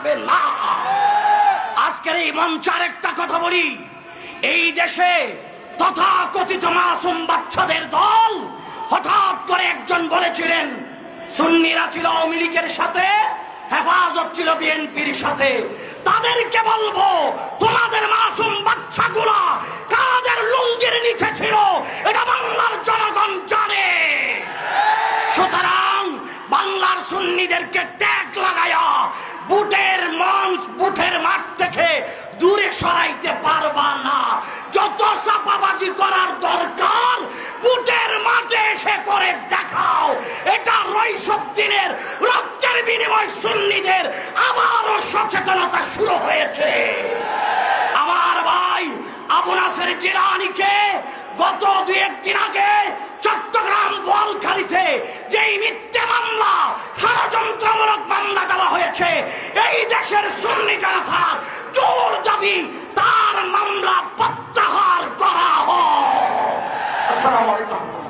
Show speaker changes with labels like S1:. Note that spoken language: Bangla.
S1: পারবে না। আজকের এই মঞ্চার একটা কথা বলি, এই দেশে তথাকথিত মাসুম বাচ্চাদের দল হঠাৎ করে একজন বলেছিলেন সুন্নিরা ছিল আওয়ামী লীগের সাথে, হেফাজত ছিল বিএনপির সাথে। তাদেরকে বলবো, তোমাদের মাসুম বাচ্চাগুলা কাদের লুঙ্গির নিচে ছিল এটা বাংলার জনগণ জানে। সুতরাং বাংলার সুন্নিদেরকে ট্যাগ লাগায়া বুটের মাঠ থেকে দূরে সরাইতে পারবা না। যত চাপাবাজি করার দরকার বুটের মাঠে এসে করে দেখাও। এটা রইসুদ্দিনের রক্তের বিনিময় সুন্নিদের আবারও সচেতনতা শুরু হয়েছে। আমার ভাই আবু নাসের জিলানীকে গত 2-1 দিন আগে চট্টগ্রাম বোয়ালখালীতে যেই মিথ্যে মামলা, ষড়যন্ত্রমূলক মামলা দেওয়া হয়েছে, এই দেশের সুন্নি জনতার জোর দাবি তার মামলা প্রত্যাহার করা হোক। আসসালামু আলাইকুম।